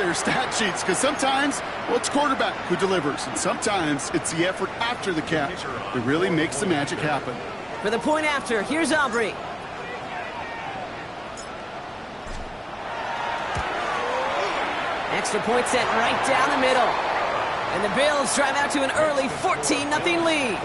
their stat sheets because sometimes, well, it's quarterback who delivers, and sometimes it's the effort after the catch that really makes the magic happen. For the point after, here's Aubrey. Extra point set right down the middle. And the Bills drive out to an early 14-0 lead.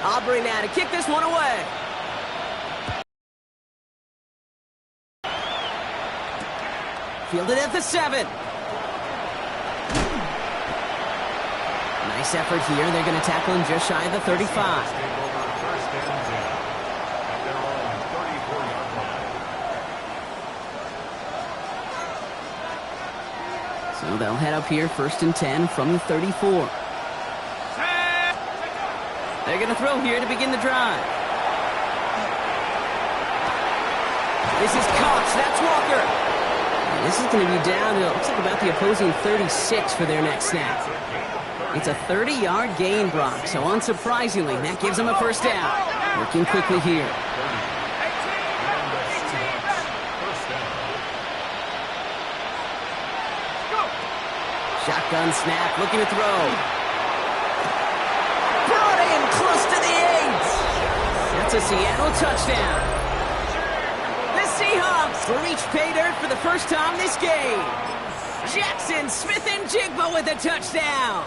Aubrey now to kick this one away. Fielded at the 7. Nice effort here. They're going to tackle him just shy of the 35. So they'll head up here 1st and 10 from the 34. They're going to throw here to begin the drive. This is Cox. That's Walker. And this is going to be down to, it looks like about the opposing 36 for their next snap. It's a 30-yard gain, Brock. So unsurprisingly, that gives them a first down. Working quickly here. Shotgun snap, looking to throw. Close to the 8. That's a Seattle touchdown. The Seahawks reach pay dirt for the first time this game. Jackson Smith-Njigba with a touchdown.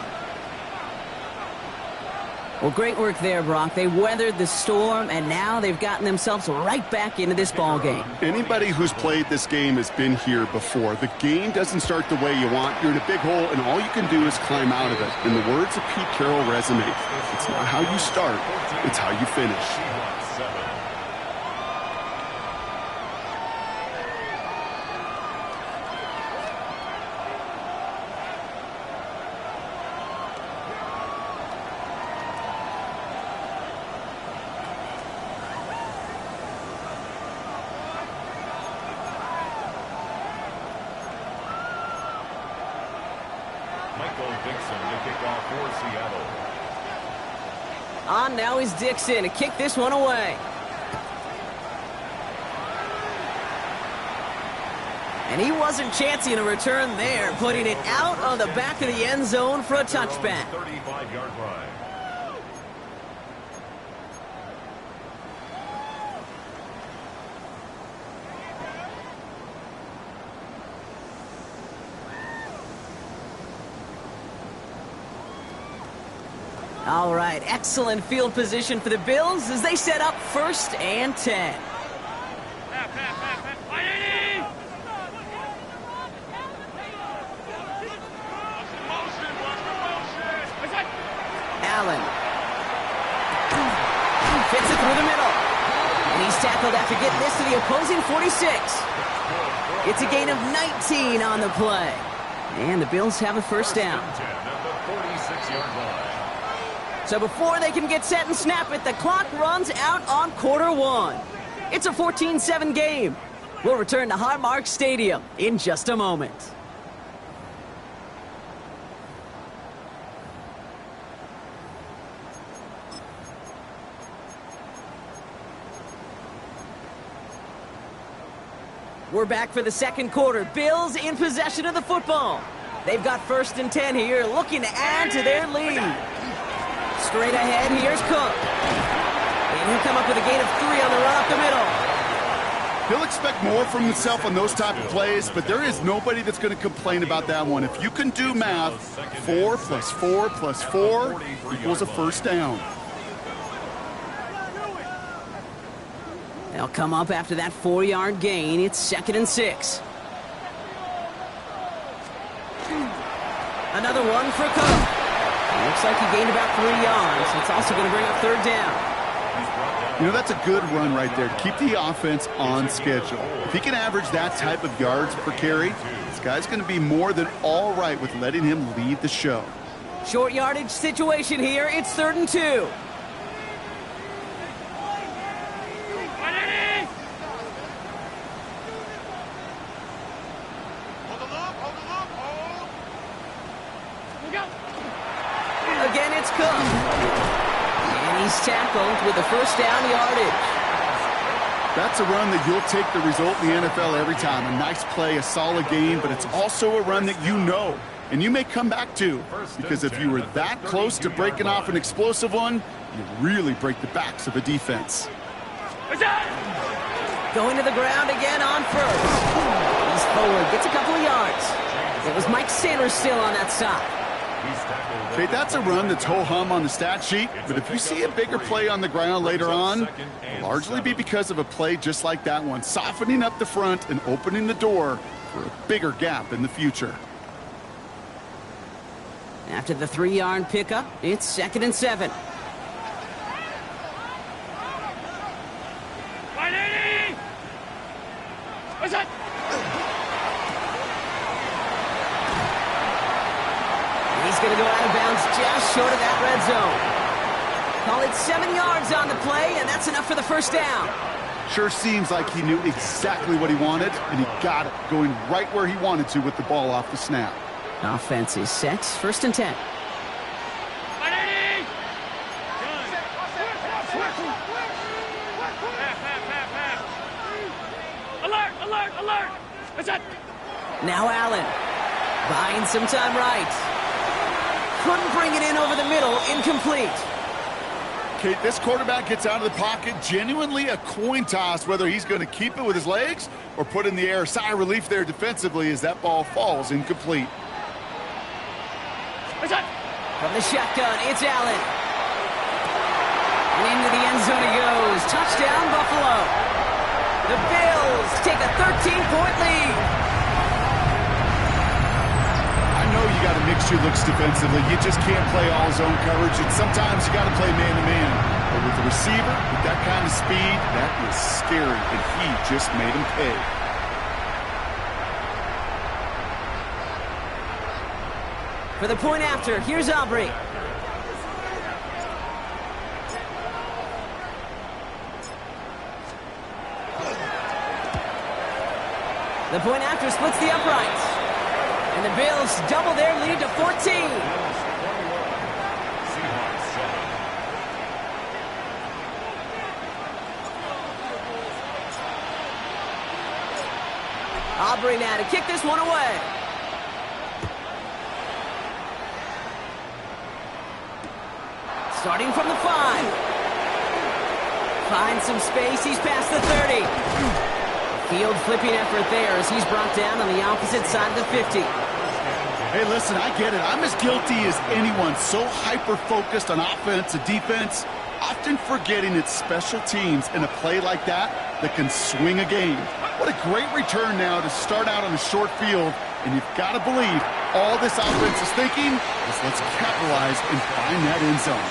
Well, great work there, Brock. They weathered the storm, and now they've gotten themselves right back into this ball game. Anybody who's played this game has been here before. The game doesn't start the way you want. You're in a big hole, and all you can do is climb out of it. In the words of Pete Carroll resume, it's not how you start, it's how you finish. On now is Dixon to kick this one away. And he wasn't chancing a return there, putting it out on the back of the end zone for a touchback. 35-yard line. All right, excellent field position for the Bills as they set up 1st and 10. Allen. Fits it through the middle. And he's tackled after getting this to the opposing 46. It's a gain of 19 on the play. And the Bills have a first down. So before they can get set and snap it, the clock runs out on quarter 1. It's a 14-7 game. We'll return to Highmark Stadium in just a moment. We're back for the second quarter. Bills in possession of the football. They've got 1st and 10 here, looking to add to their lead. Straight ahead, here's Cook. And he'll come up with a gain of 3 on the run up the middle. He'll expect more from himself on those type of plays, but there is nobody that's going to complain about that one. If you can do math, 4 plus 4 plus 4 equals a first down. They'll come up after that 4-yard gain. It's 2nd and 6. Another one for Cook. Looks like he gained about 3 yards. It's also going to bring up 3rd down. You know, that's a good run right there to keep the offense on schedule. If he can average that type of yards per carry, this guy's going to be more than all right with letting him lead the show. Short yardage situation here. It's 3rd and 2. Again, it's Cook. And he's tackled with the first down yardage. That's a run that you'll take the result in the NFL every time. A nice play, a solid game, but it's also a run that you know and you may come back to, because if you were that close to breaking off an explosive one, you really break the backs of a defense. Going to the ground again on first. He's forward, gets a couple of yards. It was Mike Sanders still on that stop. Okay, that's a run that's ho-hum on the stat sheet, but if you see a bigger play on the ground later on, it'll largely be because of a play just like that one, softening up the front and opening the door for a bigger gap in the future. After the 3-yard pickup, it's 2nd and 7. What's that? He's going to go out of bounds just short of that red zone. Call it 7 yards on the play, and that's enough for the first down. Sure seems like he knew exactly what he wanted, and he got it, going right where he wanted to with the ball off the snap. Offense is set, 1st and 10. Alert! Alert! Alert! What's that? Now Allen, buying some time right. Couldn't bring it in over the middle, incomplete. Okay, this quarterback gets out of the pocket, genuinely a coin toss whether he's going to keep it with his legs or put in the air. Sigh of relief there defensively as that ball falls incomplete. From the shotgun, it's Allen. And into the end zone he goes. Touchdown, Buffalo. The Bills take a 13-point lead. I know you got to mix your looks defensively. You just can't play all zone coverage, and sometimes you got to play man-to-man. But with the receiver, with that kind of speed, that is scary, and he just made him pay. For the point after, here's Aubrey. The point after splits the uprights. And the Bills double their lead to 14. Aubrey now to kick this one away. Starting from the 5. Finds some space. He's past the 30. Field flipping effort there as he's brought down on the opposite side of the 50. Hey, listen, I get it. I'm as guilty as anyone. So hyper-focused on offense and defense, often forgetting it's special teams in a play like that can swing a game. What a great return now to start out on a short field. And you've got to believe all this offense is thinking is let's capitalize and find that end zone.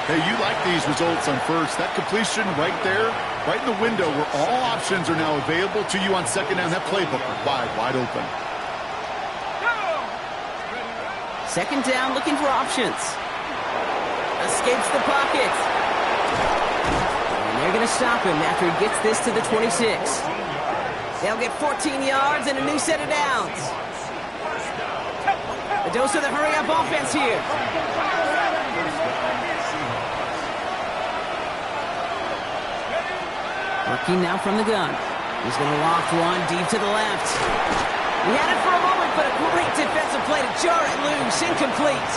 Hey, you like these results on first. That completion right there, right in the window where all options are now available to you on second down. That playbook wide open. Second down, looking for options. Escapes the pocket. And they're going to stop him after he gets this to the 26. They'll get 14 yards and a new set of downs. A dose of the hurry-up offense here. Working now from the gun. He's going to loft one deep to the left. He had it for a moment, but a great defensive play to jar it loose. Incomplete.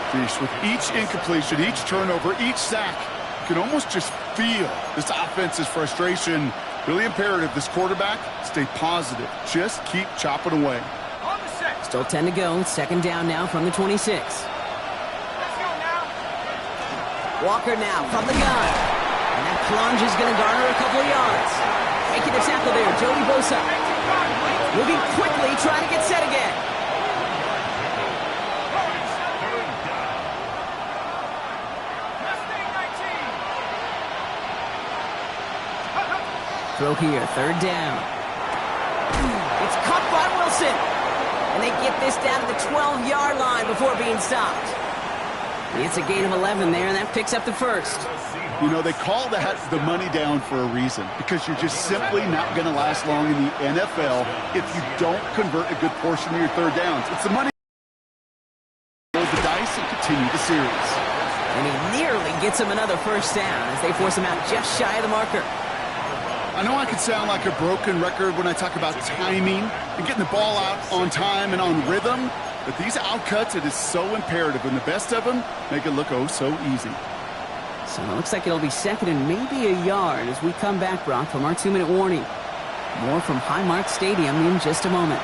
Jeez, with each incompletion, each turnover, each sack, you can almost just feel this offense's frustration. Really imperative this quarterback stay positive. Just keep chopping away. Still 10 to go. Second down now from the 26. Walker now from the gun. And that plunge is going to garner a couple of yards. Making the tackle there, Joey Bosa. Moving quickly, trying to get set again. Throw here, third down. It's caught by Wilson. And they get this down to the 12-yard line before being stopped. It's a gain of 11 there, and that picks up the first. You know, they call that the money down for a reason, because you're just simply not going to last long in the NFL if you don't convert a good portion of your third downs. It's the money. continue the series. And he nearly gets him another first down as they force him out just shy of the marker. I know I can sound like a broken record when I talk about timing and getting the ball out on time and on rhythm, but these outcuts, it is so imperative, and the best of them make it look oh so easy. So it looks like it'll be second and maybe a yard as we come back, Brock, from our 2-minute warning. More from Highmark Stadium in just a moment.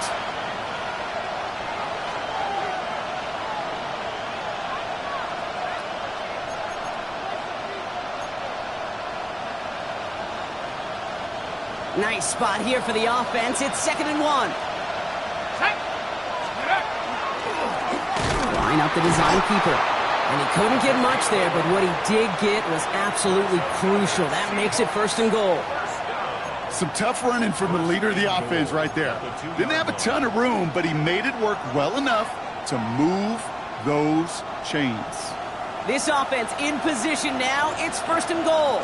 Nice spot here for the offense. It's 2nd and 1. Line up the design keeper. And he couldn't get much there, but what he did get was absolutely crucial. That makes it 1st and goal. Some tough running from the leader of the offense right there. Didn't have a ton of room, but he made it work well enough to move those chains. This offense in position now. It's 1st and goal.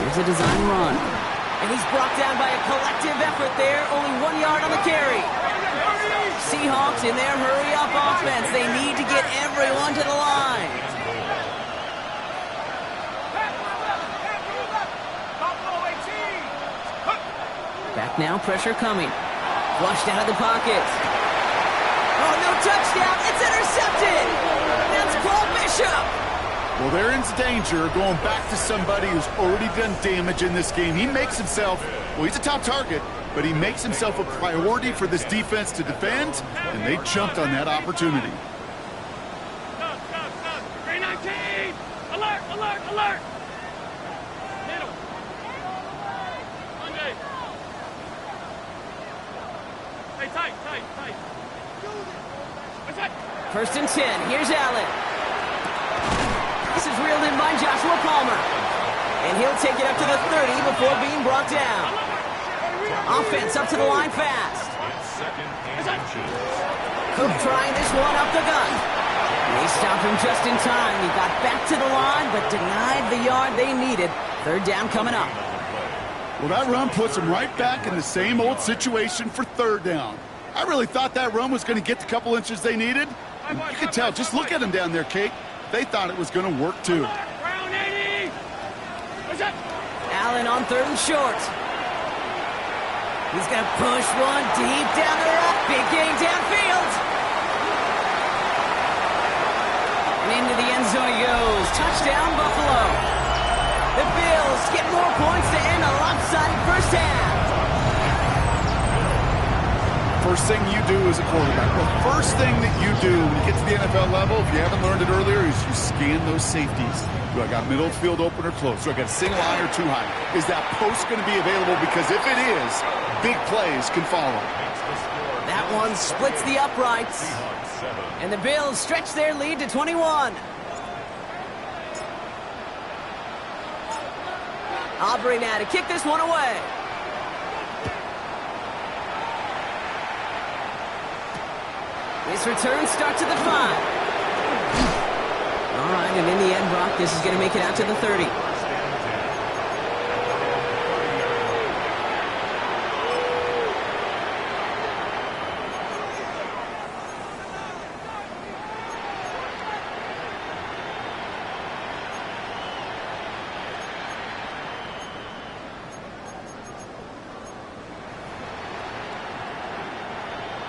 Here's a design run. And he's brought down by a collective effort there. Only 1 yard on the carry. Seahawks in their hurry-up offense. They need to get everyone to the line. Back now, pressure coming. Flushed out of the pocket. Oh, no touchdown. It's intercepted. That's Paul Bishop. Well, they're in danger going back to somebody who's already done damage in this game. He makes himself, well, he's a top target, but he makes himself a priority for this defense to defend, and they jumped on that opportunity. Stop. 319! Alert! Middle. Monday. Hey, tight. What's that? 1st and 10. Here's Allen. This is reeled in by Joshua Palmer. And he'll take it up to the 30 before being brought down. Offense up to the line fast. Cook trying this one up the gut. They stopped him just in time. He got back to the line, but denied the yard they needed. 3rd down coming up. Well, that run puts them right back in the same old situation for 3rd down. I really thought that run was going to get the couple inches they needed. And you can tell, just look at them down there, Kate. They thought it was going to work, too. Round 80! What's that? Allen on 3rd and short. He's going to push one deep down the road. Big gain downfield. And into the end zone he goes. Touchdown, Buffalo. The Bills get more points to end a lopsided first half. First thing you do as a quarterback, the first thing that you do when you get to the NFL level, if you haven't learned it earlier, is you scan those safeties. Do I got middle field open or close? Do I got a single high or too high? Is that post going to be available? Because if it is, big plays can follow. That one splits the uprights. And the Bills stretch their lead to 21. Aubrey now to kick this one away. This return starts at the 5. All right, and in the end, Brock, this is going to make it out to the 30.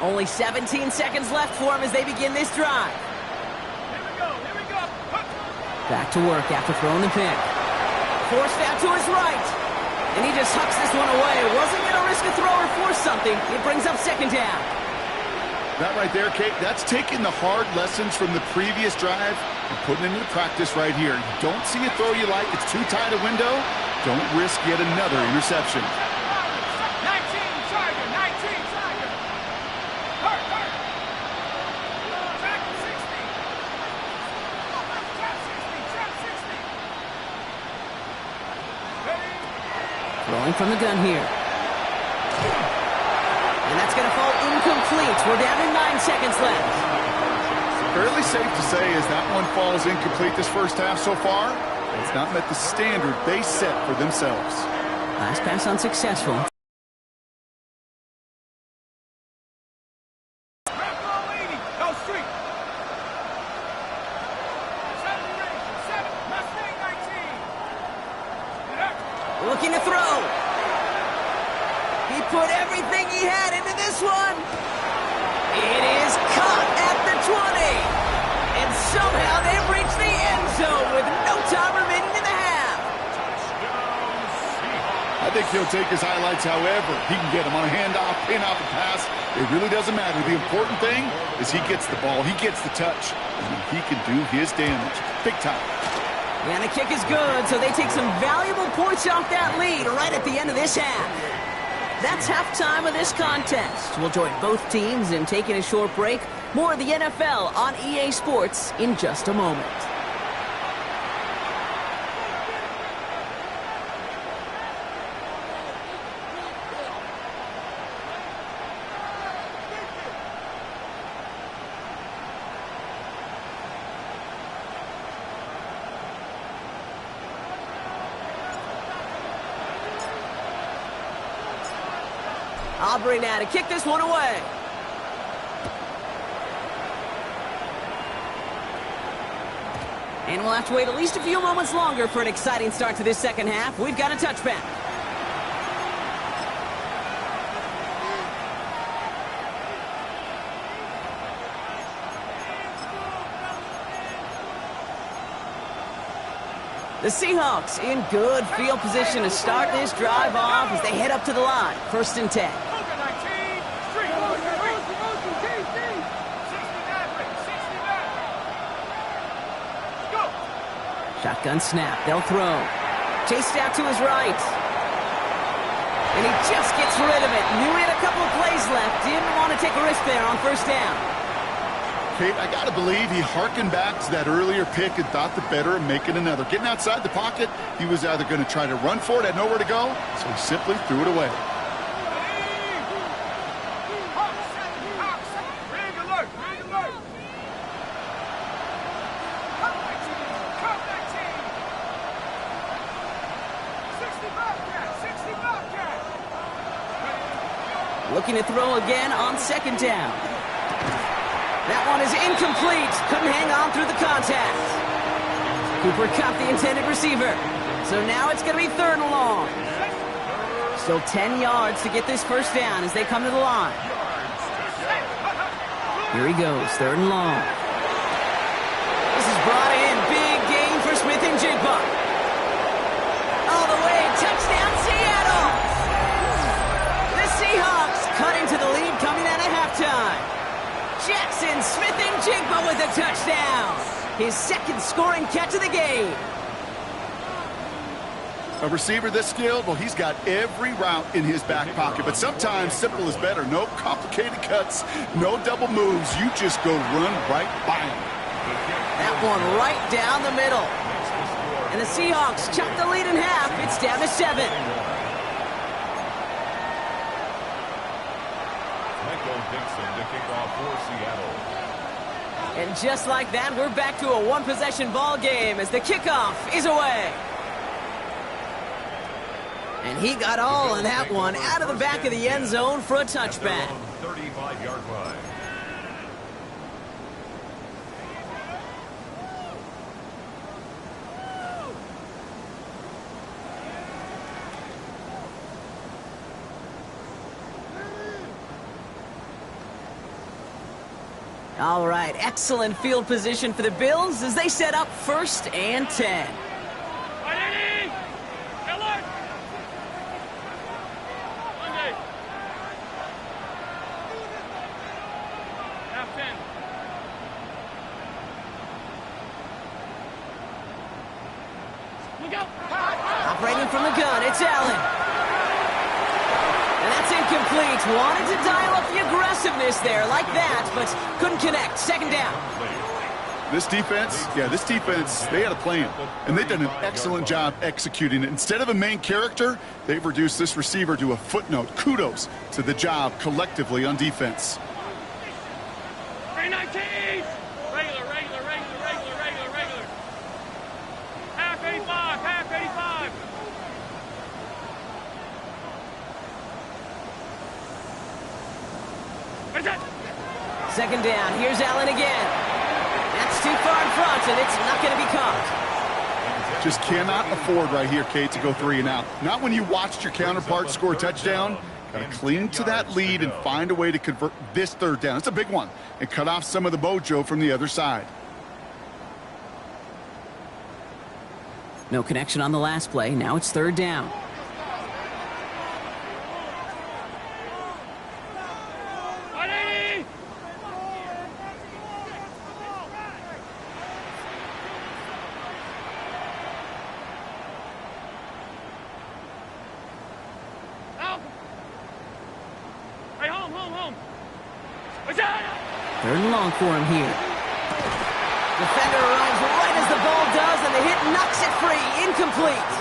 Only 17 seconds left for him as they begin this drive. Here we go. Back to work after throwing the pick. Forced out to his right. And he just hucks this one away. Wasn't going to risk a throw or force something. It brings up 2nd down. That right there, Kate, that's taking the hard lessons from the previous drive and putting it into practice right here. You don't see a throw you like. It's too tight a window. Don't risk yet another interception. 19 Tiger. Hurt. Back to 60. Trap 60. Ready? Rolling from the gun here. And that's going to fall incomplete. We're down to 9 seconds left. Fairly safe to say as that one falls incomplete this first half so far, it's not met the standard they set for themselves. Last pass unsuccessful. Red ball 80. Go street. 7 Ranger, 7. Mustang 19. Get up. Looking to throw. He put everything he had into this one. It is caught at the 20. And somehow they've reached the end zone with no time remaining in the half. I think he'll take his highlights however he can get them on a handoff, pin off a pass. It really doesn't matter. The important thing is he gets the ball, he gets the touch, and he can do his damage. Big time. And the kick is good, so they take some valuable points off that lead right at the end of this half. That's halftime of this contest. We'll join both teams in taking a short break. More of the NFL on EA Sports in just a moment. Aubrey now to kick this one away. And we'll have to wait at least a few moments longer for an exciting start to this second half. We've got a touchback. The Seahawks in good field position to start this drive off as they head up to the line. 1st and 10. Hogan 19. Street. 69. Go. Shotgun snap. They'll throw. Chased out to his right. And he just gets rid of it. Knew he had a couple of plays left. Didn't want to take a risk there on 1st down. Kate, I got to believe he harkened back to that earlier pick and thought the better of making another. Getting outside the pocket, he was either going to try to run for it, had nowhere to go, so he simply threw it away. Hawks. Ring alert. Ring alert. Come 19. Come 19. 60 Bobcat. 60 Bobcat. Looking to throw again on 2nd down. That one is incomplete. Couldn't hang on through the contact. Cooper Kupp, the intended receiver. So now it's going to be 3rd and long. Still 10 yards to get this 1st down as they come to the line. Here he goes, 3rd and long. This is brought in. Big gain for Smith and Jigba. All the way, touchdown Seattle. The Seahawks cut into the lead coming out of halftime. Jackson Smith-Njigba with a touchdown. His 2nd scoring catch of the game. A receiver this skilled, well, he's got every route in his back pocket, but sometimes simple is better. No complicated cuts, no double moves. You just go run right by him. That one right down the middle. And the Seahawks chop the lead in half. It's down to 7. Dixon to kick off for Seattle. And just like that, we're back to a one-possession ball game as the kickoff is away. And he got all on that one out of the back of the end zone for a touchback. 35-yard line. All right, excellent field position for the Bills as they set up 1st and 10. Ready? Alert. Monday. Half 10. Look out. Operating from the gun, it's Allen. And that's incomplete. Wanted to dial up the aggressiveness there like that, but couldn't connect. 2nd down. This defense, they had a plan, and they've done an excellent job executing it. Instead of a main character, they've reduced this receiver to a footnote. Kudos to the job collectively on defense. 319. Regular. Half 85. That's it. Second down. Here's Allen again. That's too far in front, and it's not going to be caught. Just cannot afford right here, Kate, to go 3 and out. Not when you watched your counterpart score a touchdown. Got to cling to that lead and find a way to convert this third down. It's a big one. And cut off some of the mojo from the other side. No connection on the last play. Now it's third down. Third and long for him here. Defender arrives right as the ball does, and the hit knocks it free. Incomplete.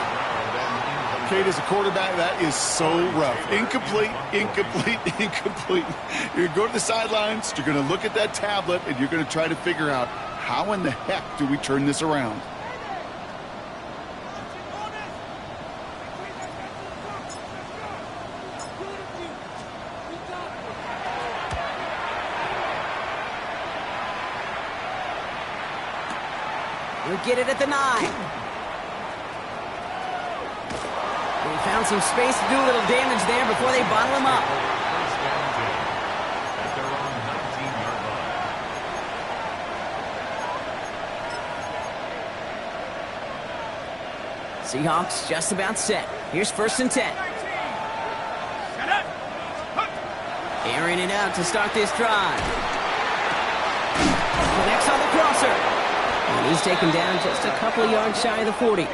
Kate, as a quarterback, that is so rough. Incomplete, incomplete, incomplete. You're going to go to the sidelines, you're going to look at that tablet, and you're going to try to figure out how in the heck do we turn this around. He'll get it at the 9. He found some space to do a little damage there before they bottle him up. Seahawks just about set. Here's 1st and 10. Airing it out to start this drive. Connects on the crosser. And he's taken down just a couple of yards shy of the 40.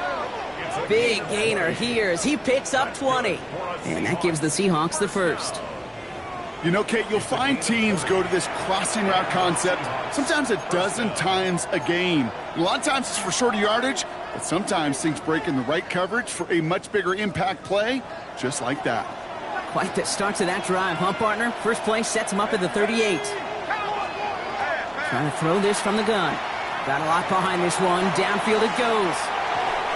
Big gainer here as he picks up 20. And that gives the Seahawks the first. You know, Kate, you'll find teams go to this crossing route concept sometimes a dozen times a game. A lot of times it's for shorter yardage, but sometimes things break in the right coverage for a much bigger impact play, just like that. Quite the start to that drive, huh, partner? First play sets him up at the 38. Trying to throw this from the gun. Got a lot behind this one. Downfield it goes.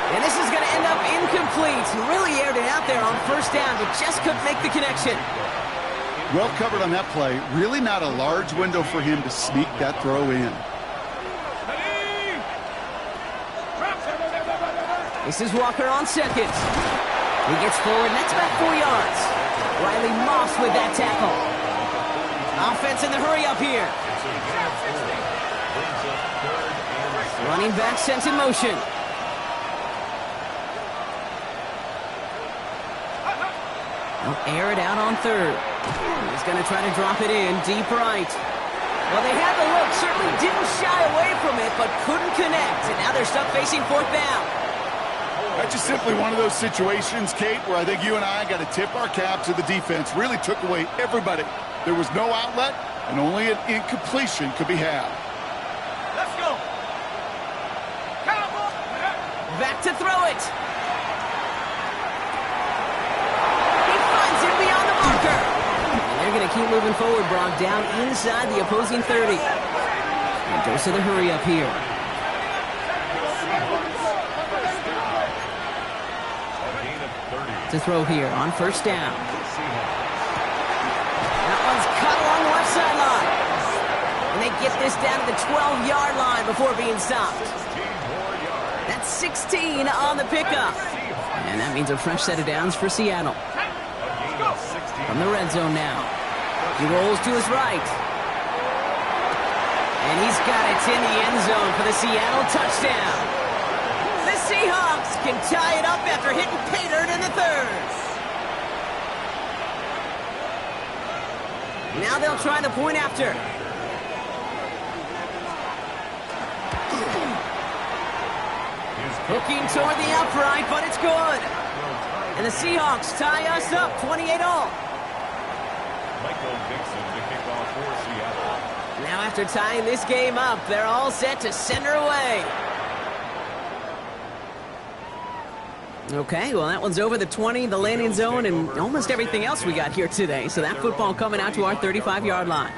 And this is going to end up incomplete. Really aired it out there on 1st down, but just couldn't make the connection. Well covered on that play. Really not a large window for him to sneak that throw in. This is Walker on 2nd. He gets forward, and that's about 4 yards. Riley Moss with that tackle. Offense in the hurry up here. Running back sent in motion. They'll air it out on 3rd. He's going to try to drop it in deep right. Well, they had the look, certainly didn't shy away from it, but couldn't connect. And now they're stuck facing 4th down. That's just simply one of those situations, Kate, where I think you and I got to tip our cap to the defense. Really took away everybody. There was no outlet, and only an incompletion could be had. Let's go. Back to throw it. He finds it beyond the marker. And they're going to keep moving forward, Brock, down inside the opposing 30. And goes to the hurry up here. To throw here on 1st down. That one's cut along the left sideline. And they get this down to the 12-yard line before being stopped. That's 16 on the pickup. And that means a fresh set of downs for Seattle. From the red zone now. He rolls to his right. And he's got it in the end zone for the Seattle touchdown. The Seahawks can tie it up after hitting pay dirt in the 3rd. Now they'll try the point after. Hooking toward the upright, but it's good. And the Seahawks tie us up 28-all. Michael Dixon to kick off for Seattle. Now after tying this game up, they're all set to send her away. Okay, well, that one's over the 20, the landing zone, and almost everything else we got here today. So that football coming out to our 35-yard line.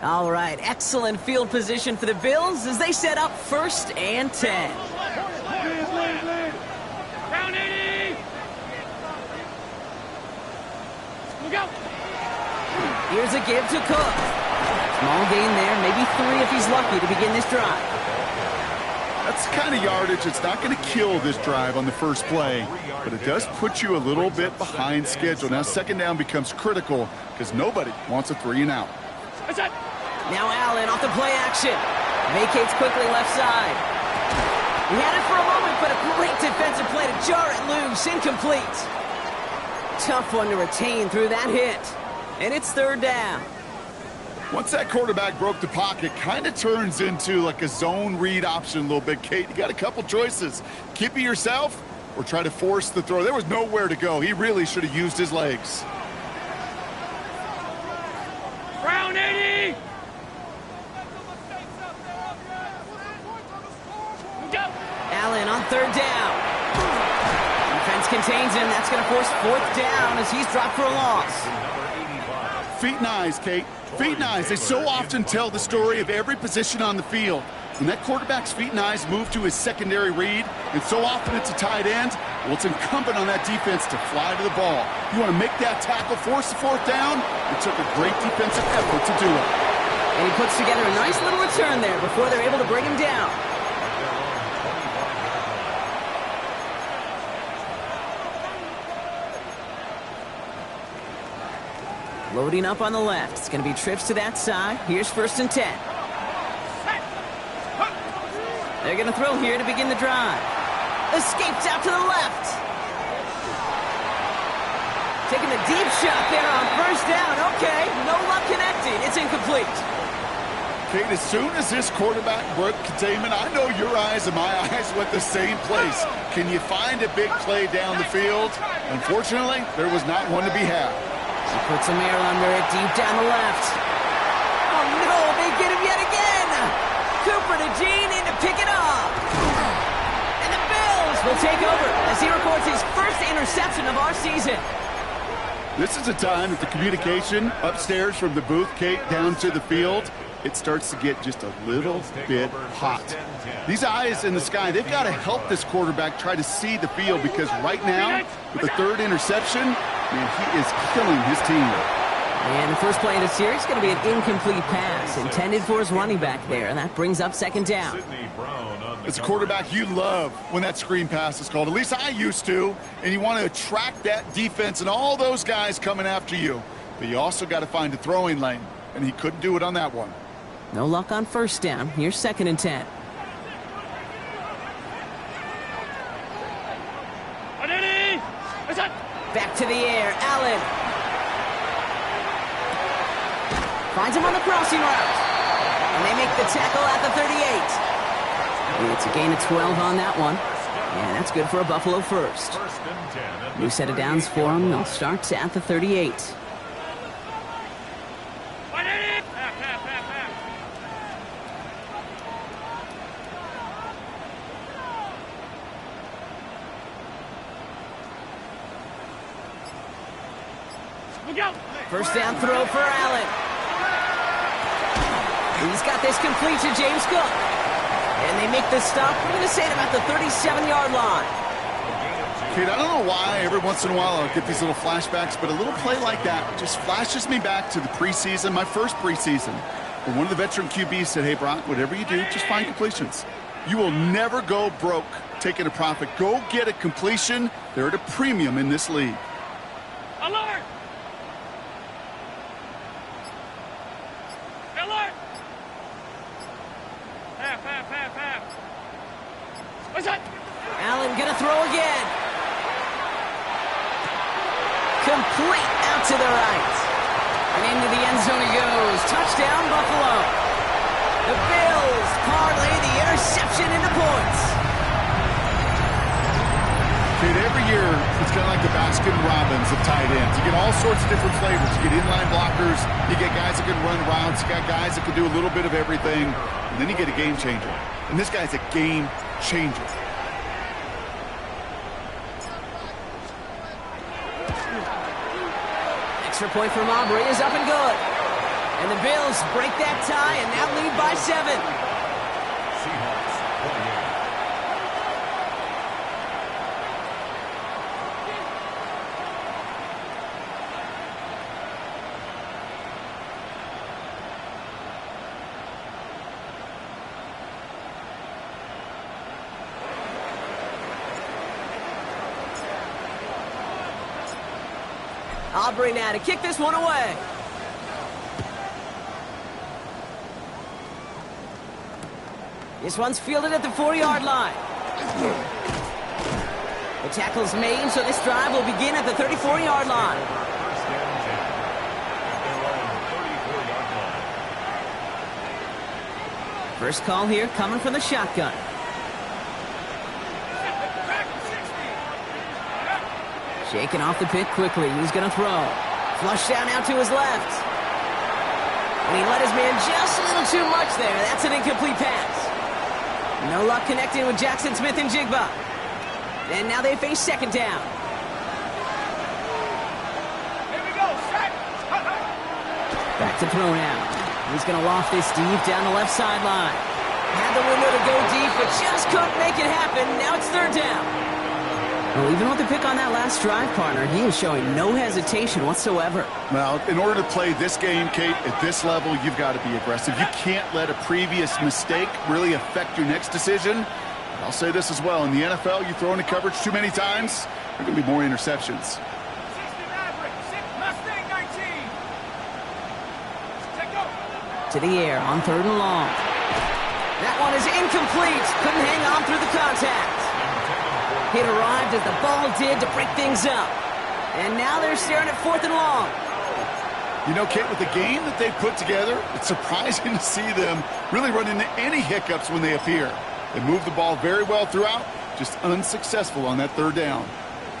All right, excellent field position for the Bills as they set up 1st and 10. Round 80. Look out. Here's a give to Cook. Small gain there, maybe 3 if he's lucky to begin this drive. That's the kind of yardage that's not going to kill this drive on the first play, but it does put you a little bit behind schedule. Now 2nd down becomes critical because nobody wants a 3 and out. That's it. Now Allen off the play action. Vacates quickly left side. He had it for a moment, but a great defensive play to jar it loose. Incomplete. Tough one to retain through that hit. And it's 3rd down. Once that quarterback broke the pocket, kind of turns into like a zone read option a little bit. Kate, you got a couple choices. Keep it yourself or try to force the throw. There was nowhere to go. He really should have used his legs. Round 80. Look out. Allen on 3rd down. Defense contains him. That's going to force 4th down as he's dropped for a loss. Feet and eyes, Kate. Feet and eyes. They so often tell the story of every position on the field. When that quarterback's feet and eyes move to his secondary read, and so often it's a tight end, well, it's incumbent on that defense to fly to the ball. You want to make that tackle, force the 4th down? It took a great defensive effort to do it. And he puts together a nice little return there before they're able to bring him down. Loading up on the left. It's going to be trips to that side. Here's 1st and 10. They're going to throw here to begin the drive. Escapes out to the left. Taking the deep shot there on 1st down. Okay, no luck connecting. It's incomplete. Kate, as soon as this quarterback broke containment, I know your eyes and my eyes went the same place. Can you find a big play down the field? Unfortunately, there was not one to be had. He puts some air under it deep down the left. Oh, no, they get him yet again. Cooper to Gene in to pick it up. And the Bills will take over as he records his 1st interception of our season. This is a time that the communication upstairs from the booth, Kate, down to the field, it starts to get just a little bit hot. These eyes in the sky, they've got to help this quarterback try to see the field because right now, with the 3rd interception, man, he is killing his team. And the first play of the series is going to be an incomplete pass intended for his running back there, and that brings up 2nd down. As a quarterback, you love when that screen pass is called. At least I used to. And you want to attract that defense and all those guys coming after you. But you also got to find a throwing lane, and he couldn't do it on that one. No luck on 1st down. Here's 2nd and 10. Back to the air, Allen. Finds him on the crossing route. And they make the tackle at the 38. And it's a gain of 12 on that one. And that's good for a Buffalo 1st. New set of downs for them. They'll start at the 38. First down throw for Allen. He's got this complete to James Cook. And they make the stop. We're going to say at about the 37-yard line. Kate, I don't know why every once in a while I'll get these little flashbacks, but a little play like that just flashes me back to the preseason, my first preseason. When one of the veteran QBs said, hey, Brock, whatever you do, just find completions. You will never go broke taking a profit. Go get a completion. They're at a premium in this league. Alert! Alert! Half. What's that? Allen gonna throw again. Complete out to the right. And into the end zone he goes. Touchdown, Buffalo. The Bills parlay the interception into points. Kate, every year, it's kind of like the Baskin-Robbins of tight ends. You get all sorts of different flavors. You get inline blockers. You get guys that can run routes. You got guys that can do a little bit of everything. And then you get a game changer. And this guy's a game changer. Extra point from Aubrey is up and good. And the Bills break that tie and now lead by 7. Seahawks 28. Aubrey now to kick this one away. This one's fielded at the 4-yard line. The tackle's made, so this drive will begin at the 34-yard line. First down 10. At their own 34-yard line. First call here coming from the shotgun. Shaking off the pit quickly. He's going to throw. Flush down out to his left. And he let his man just a little too much there. That's an incomplete pass. No luck connecting with Jackson Smith and Jigba. And now they face second down. Here we go, set. Back to throw now. He's going to loft this deep down the left sideline. Had the window to go deep, but just couldn't make it happen. Now it's third down. Well, even with the pick on that last drive, partner, he is showing no hesitation whatsoever. Well, in order to play this game, Kate, at this level, you've got to be aggressive. You can't let a previous mistake really affect your next decision. I'll say this as well. In the NFL, you throw into coverage too many times, there are going to be more interceptions. 60 Maverick, 6 Mustang 19. Take go. To the air on third and long. That one is incomplete. Couldn't hang on through the contact. It arrived as the ball did to break things up. And now they're staring at fourth and long. You know, Kate, with the game that they've put together, it's surprising to see them really run into any hiccups when they appear. They move the ball very well throughout, just unsuccessful on that third down.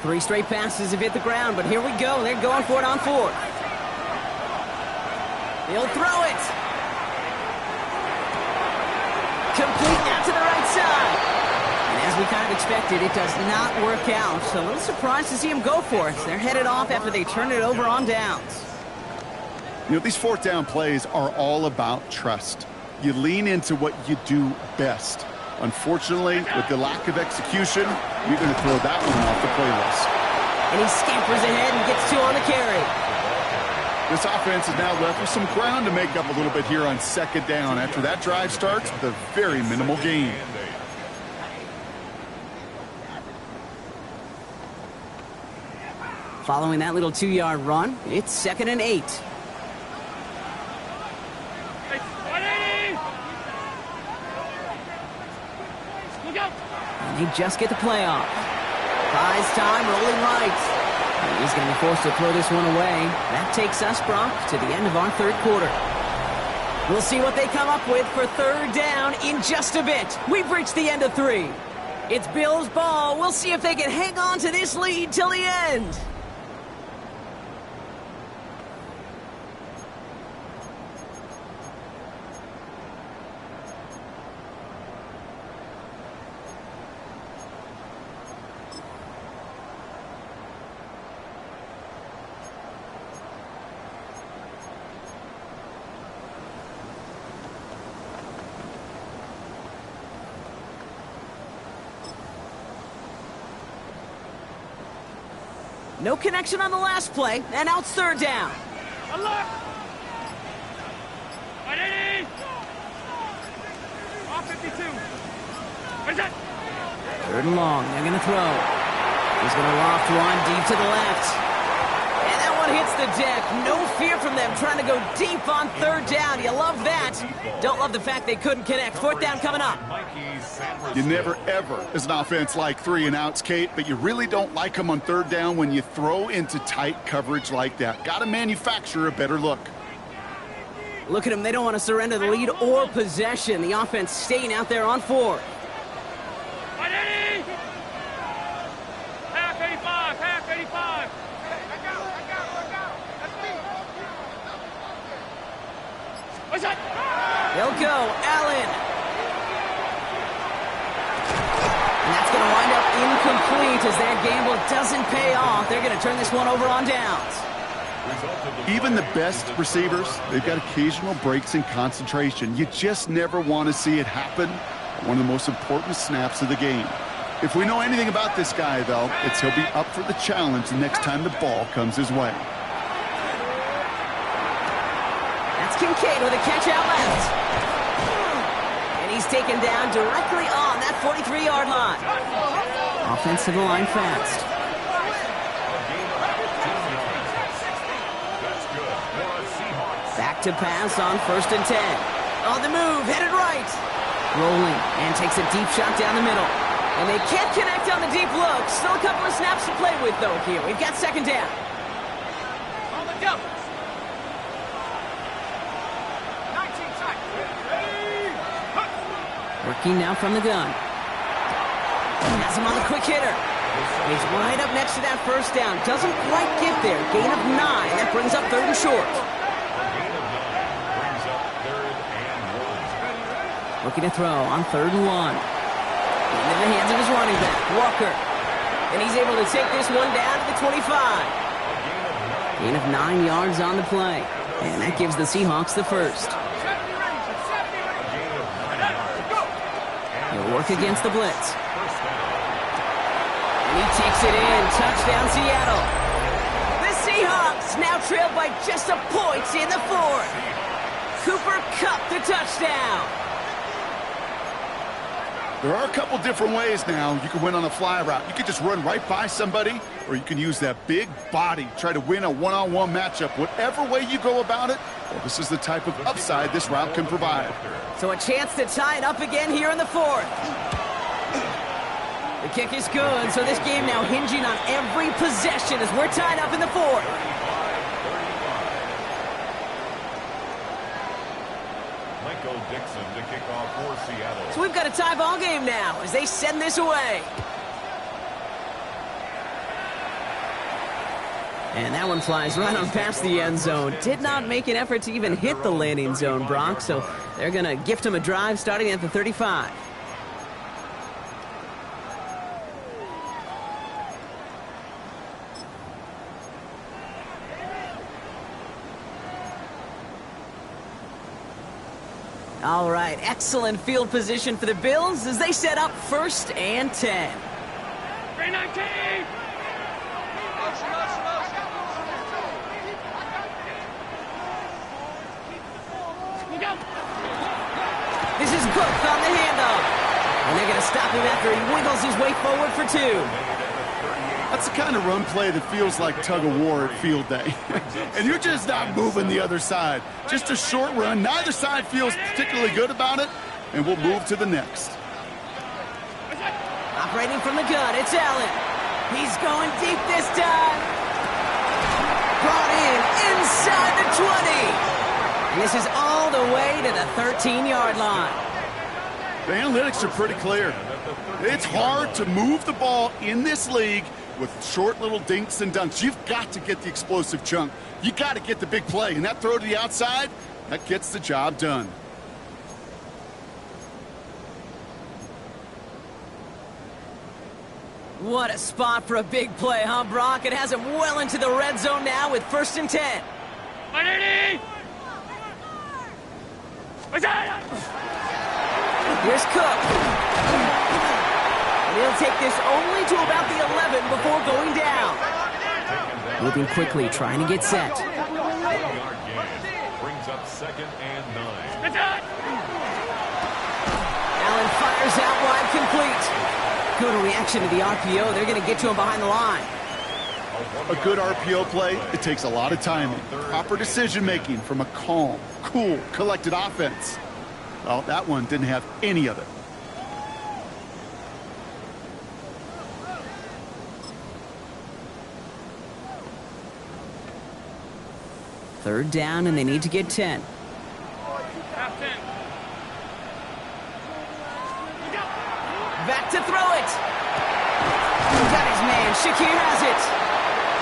3 straight passes have hit the ground, but here we go. They're going for it on fourth. He'll throw it. Complete out to the right side. And as we kind of expected, it does not work out. So a little surprised to see him go for it. They're headed off after they turn it over on downs. You know, these fourth down plays are all about trust. You lean into what you do best. Unfortunately, with the lack of execution, you're going to throw that one off the playlist. And he scampers ahead and gets 2 on the carry. This offense is now left with some ground to make up a little bit here on second down after that drive starts with a very minimal gain. Following that little 2-yard run, it's 2nd and 8. 180. Look out. And they just get the play off. Buys time, rolling right. And he's going to be forced to throw this one away. That takes us, Brock, to the end of our third quarter. We'll see what they come up with for third down in just a bit. We've reached the end of 3. It's Bills ball. We'll see if they can hang on to this lead till the end. No connection on the last play, and now it's third down. Alert. 180. Off 52. What is that? Third and long, they're going to throw. He's going to loft one deep to the left. And that one hits the deck. No fear from them trying to go deep on third down. You love that. Don't love the fact they couldn't connect. Fourth down coming up. You never, ever, as an offense, like 3 and outs, Kate, but you really don't like them on third down when you throw into tight coverage like that. Got to manufacture a better look. Look at them. They don't want to surrender the lead or possession. The offense staying out there on 4. 180. Half 85. Half 85. What's that? They'll go. Allen. And that's going to wind up incomplete as that gamble doesn't pay off. They're going to turn this one over on downs. Even the best receivers, they've got occasional breaks in concentration. You just never want to see it happen on one of the most important snaps of the game. If we know anything about this guy, though, it's he'll be up for the challenge the next time the ball comes his way. That's Kincaid with a catch out left. And he's taken down directly on that 43-yard line. Offensive line fast. Back to pass on 1st and 10. On the move, headed right. Rolling, and takes a deep shot down the middle. And they can't connect on the deep look. Still a couple of snaps to play with, though, here. We've got 2nd down. On the go. 19 seconds. Working now from the gun. Has him on the quick hitter. He's right up next to that 1st down. Doesn't quite get there. Gain of 9. That brings up 3rd and short. Looking to throw on 3rd and 1. Into the hands of his running back, Walker. And he's able to take this one down to the 25. Gain of 9 yards on the play. And that gives the Seahawks the 1st. He'll work against the blitz. And he takes it in. Touchdown, Seattle. The Seahawks now trailed by just a point in the 4th. Cooper Kupp the touchdown. There are a couple different ways now. You can win on a fly route. You can just run right by somebody, or you can use that big body, try to win a one-on-one matchup. Whatever way you go about it, well, this is the type of upside this route can provide. So a chance to tie it up again here in the 4th. The kick is good, so this game now hinging on every possession as we're tied up in the 4th. Dixon to kick off for Seattle. So we've got a tie ball game now as they send this away. And that one flies right on past the end zone. Did not make an effort to even hit the landing zone, Brock, so they're going to gift him a drive starting at the 35. All right, excellent field position for the Bills as they set up 1st and 10. 319. This is Cook on the handoff. And they're going to stop him after he wiggles his way forward for 2. That's the kind of run play that feels like tug-of-war at field day. And you're just not moving the other side. Just a short run. Neither side feels particularly good about it, and we'll move to the next. Operating from the gun, it's Allen. He's going deep this time. Brought in inside the 20. And this is all the way to the 13-yard line. The analytics are pretty clear. It's hard to move the ball in this league with short little dinks and dunks. You've got to get the explosive chunk. You got to get the big play. And that throw to the outside, that gets the job done. What a spot for a big play, huh, Brock? It has him well into the red zone now with 1st and 10. 180. Here's Cook. And he'll take this only to about the 11 before going down. Moving quickly, trying to get set. Brings up 2nd and 9. Allen fires out wide, complete. Good reaction to the RPO. They're going to get to him behind the line. A good RPO play, it takes a lot of timing. Proper decision-making from a calm, cool, collected offense. Well, that one didn't have any of it. Third down, and they need to get 10. Back to throw it. Got his man. Shakir has it.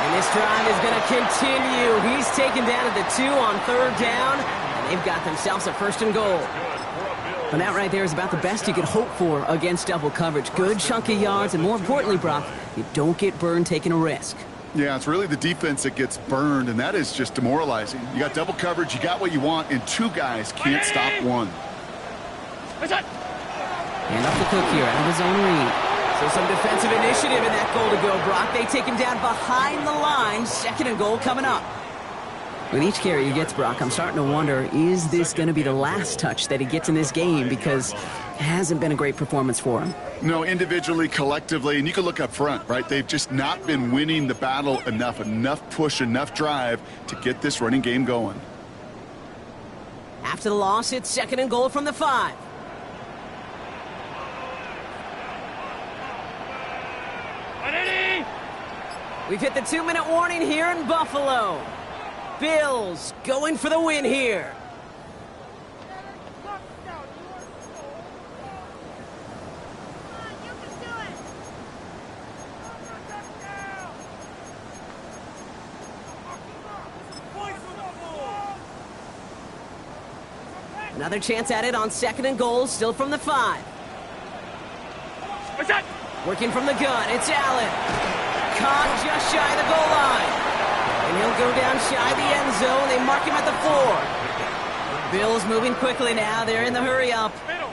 And this drive is going to continue. He's taken down at the 2 on 3rd down. And they've got themselves a 1st and goal. And that right there is about the best you could hope for against double coverage. Good chunky yards, and more importantly, Brock, you don't get burned taking a risk. Yeah, it's really the defense that gets burned, and that is just demoralizing. You got double coverage, you got what you want, and two guys can't stop one. And up the Cook here out of his own read. So some defensive initiative in that goal to go, Brock. They take him down behind the line. 2nd and goal coming up. With each carry he gets, Brock, I'm starting to wonder, is this going to be the last touch that he gets in this game? Because it hasn't been a great performance for him. No, individually, collectively, and you can look up front, right? They've just not been winning the battle enough push, enough drive to get this running game going. After the loss, it's 2nd and goal from the 5. We've hit the 2-minute warning here in Buffalo. Bills going for the win here. Another chance at it on 2nd and goal, still from the 5. What's that? Working from the gun, it's Allen. Caught just shy of the goal line. And he'll go down shy of the end zone. They mark him at the 4. Bills moving quickly now. They're in the hurry up. Middle.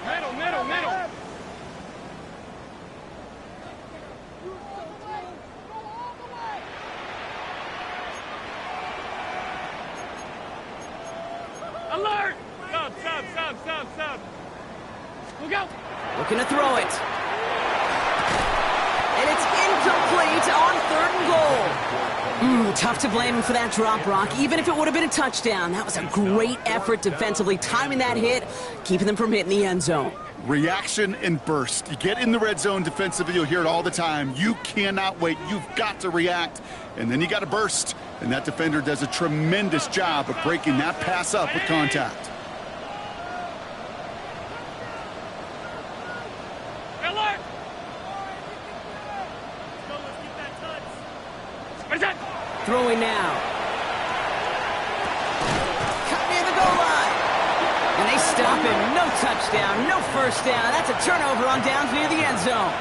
Alert! Sub. Look out! Looking to throw it. And it's incomplete on 3rd and goal. Tough to blame him for that drop, Brock. Even if it would have been a touchdown, that was a great effort defensively, timing that hit, keeping them from hitting the end zone. Reaction and burst. You get in the red zone defensively, you'll hear it all the time. You cannot wait. You've got to react, and then you got to burst. And that defender does a tremendous job of breaking that pass up with contact. Alert! Throwing now. Cut near the goal line. And they stop him. No touchdown, no first down. That's a turnover on downs near the end zone.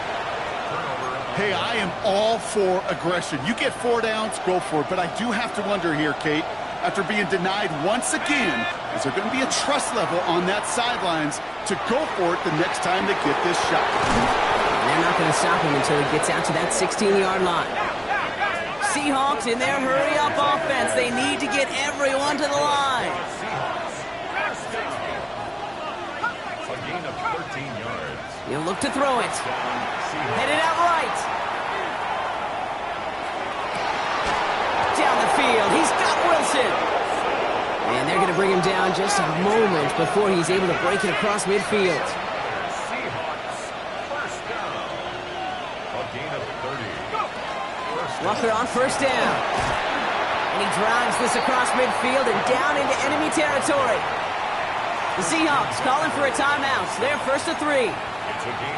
Hey, I am all for aggression. You get 4 downs, go for it. But I do have to wonder here, Kate, after being denied once again, is there going to be a trust level on that sidelines to go for it the next time they get this shot? They're not going to stop him until he gets out to that 16-yard line. Seahawks in their hurry-up offense. They need to get everyone to the line. A gain of 13 yards. He'll look to throw it. Headed out right. Down the field. He's got Wilson. And they're going to bring him down just a moment before he's able to break it across midfield. Seahawks, first down. A gain of 30. Walker on first down. And he drives this across midfield and down into enemy territory. The Seahawks calling for a timeout. So they're first to 3.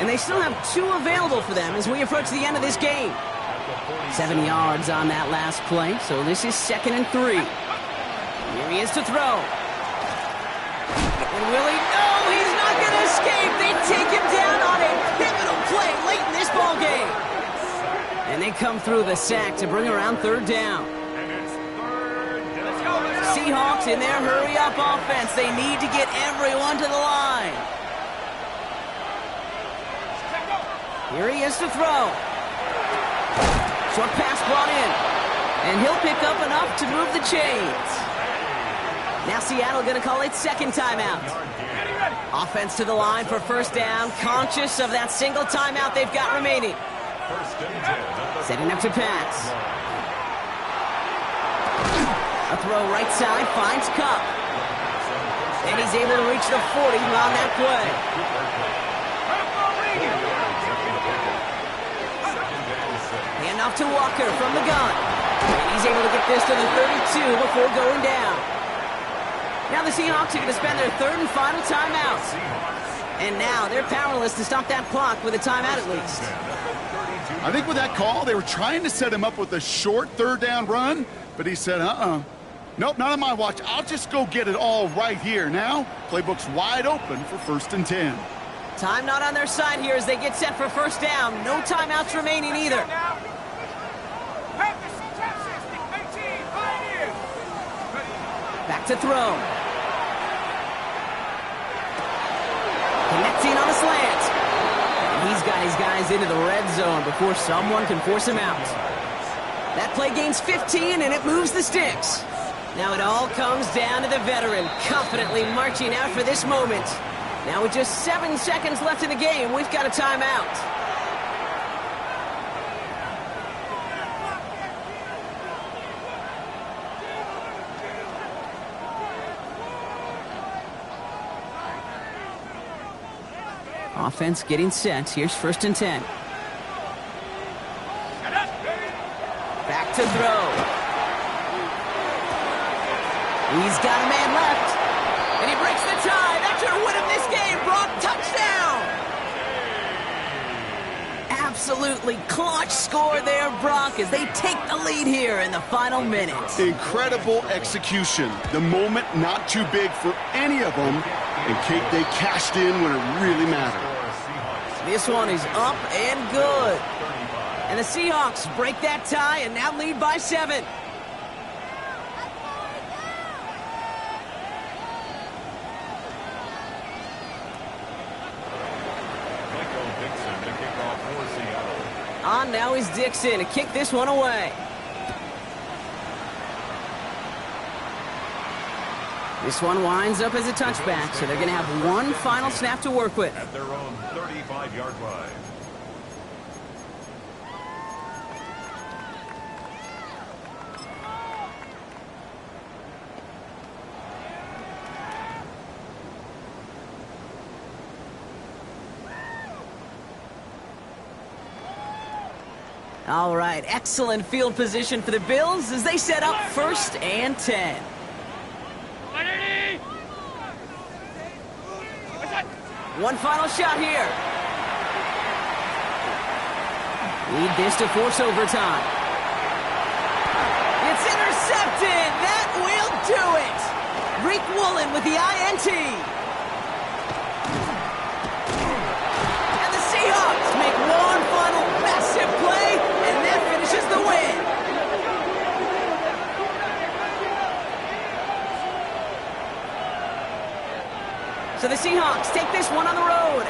And they still have 2 available for them as we approach the end of this game. 7 yards on that last play, so this is 2nd and 3. Here he is to throw. And will he? No, he's not going to escape. They take him down on a pivotal play late in this ball game. And they come through the sack to bring around 3rd down. Seahawks in their hurry-up offense. They need to get everyone to the line. Here he is to throw. Short pass brought in. And he'll pick up enough to move the chains. Now Seattle going to call it 2nd timeout. Offense to the line for first down. Conscious of that single timeout they've got remaining. Setting up to pass. A throw right side finds Cup. And he's able to reach the 40 on that play. Hand off to Walker from the gun. And he's able to get this to the 32 before going down. Now the Seahawks are going to spend their 3rd and final timeout. And now they're powerless to stop that clock with a timeout at least. I think with that call, they were trying to set him up with a short 3rd down run, but he said, nope, not on my watch. I'll just go get it all right here. Now, playbook's wide open for 1st and 10. Time not on their side here as they get set for first down. No timeouts remaining either. Back to throw. Connecting on a slant. And he's got his guys into the red zone before someone can force him out. That play gains 15, and it moves the sticks. Now it all comes down to the veteran, confidently marching out for this moment. Now with just 7 seconds left in the game, we've got a timeout. Offense getting set. Here's 1st and 10. Back to throw. He's got a man left. And he breaks the tie. That should win him this game. Brock, touchdown. Absolutely clutch score there, Brock, as they take the lead here in the final minutes. Incredible execution. The moment not too big for any of them. And Kate, they cashed in when it really mattered. This one is up and good. And the Seahawks break that tie and now lead by 7. On now is Dixon to kick this one away. This one winds up as a touchback, so they're going to have one final snap to work with. At their own 35-yard line. All right, excellent field position for the Bills as they set up 1st and 10. One final shot here. Need this to force overtime. It's intercepted. That will do it. Reek Woolen with the INT. And the Seahawks make one final massive play, and that finishes the win. So the Seahawks take this one on the road.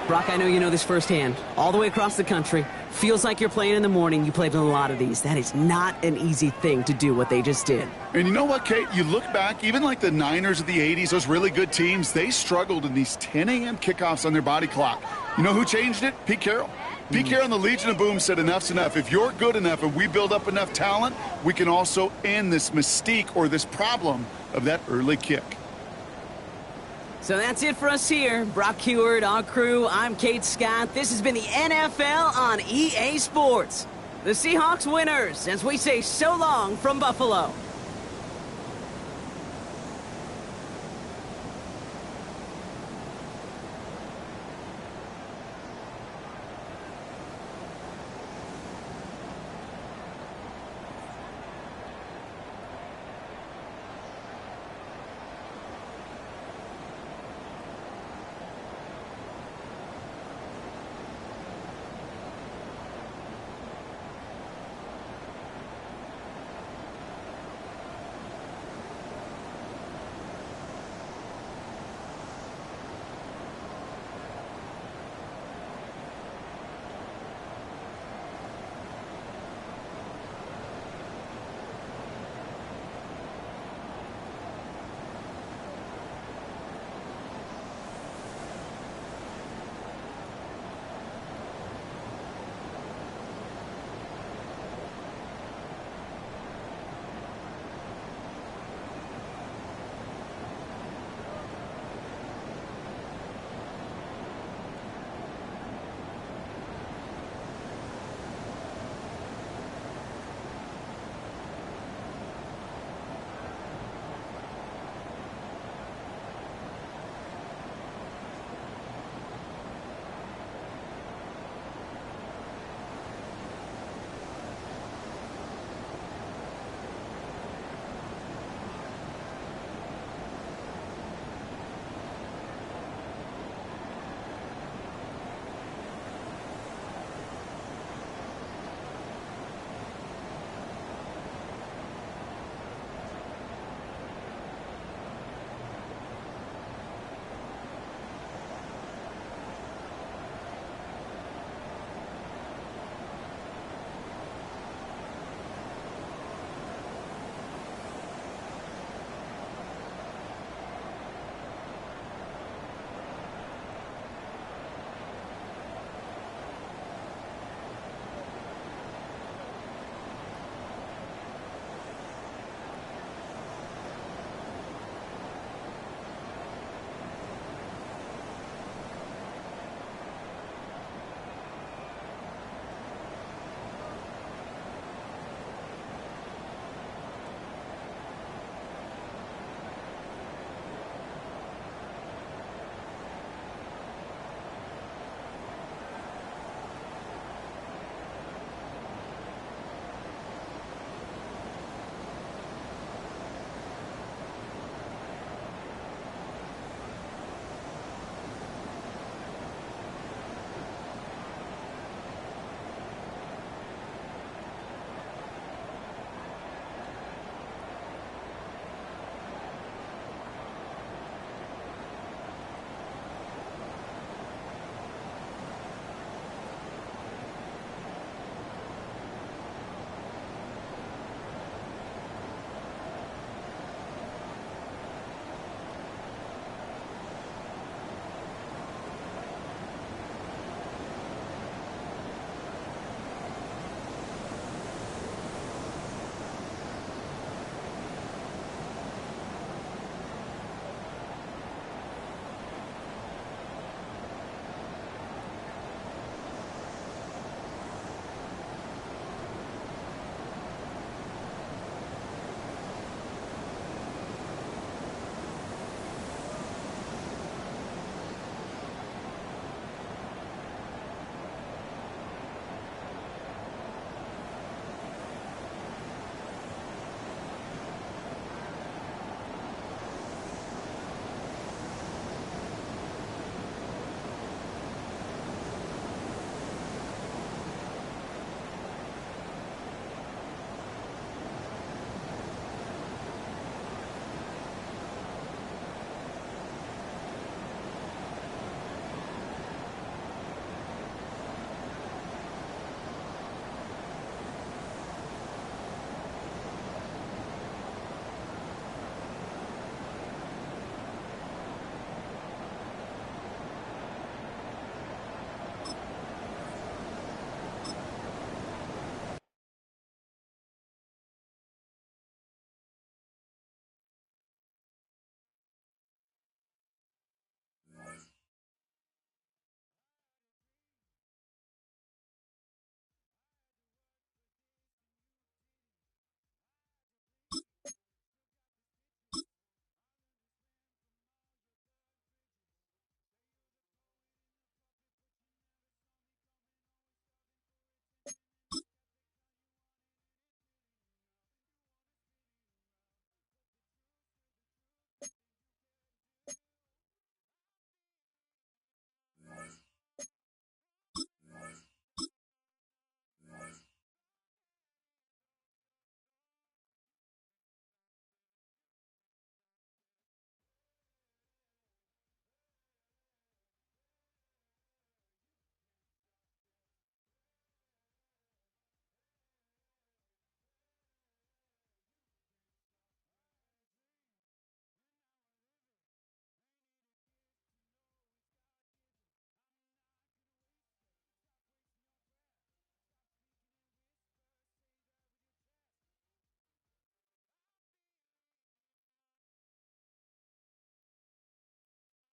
Brock, I know you know this firsthand. All the way across the country. Feels like you're playing in the morning. You played in a lot of these. That is not an easy thing to do what they just did. And you know what, Kate? You look back, even like the Niners of the 80s, those really good teams, they struggled in these 10 a.m. kickoffs on their body clock. You know who changed it? Pete Carroll. Pete Carroll and the Legion of Boom said enough's enough. If you're good enough and we build up enough talent, we can also end this mystique or this problem of that early kick. So that's it for us here. Brock Huard, our crew, I'm Kate Scott. This has been the NFL on EA Sports. The Seahawks winners, as we say so long from Buffalo.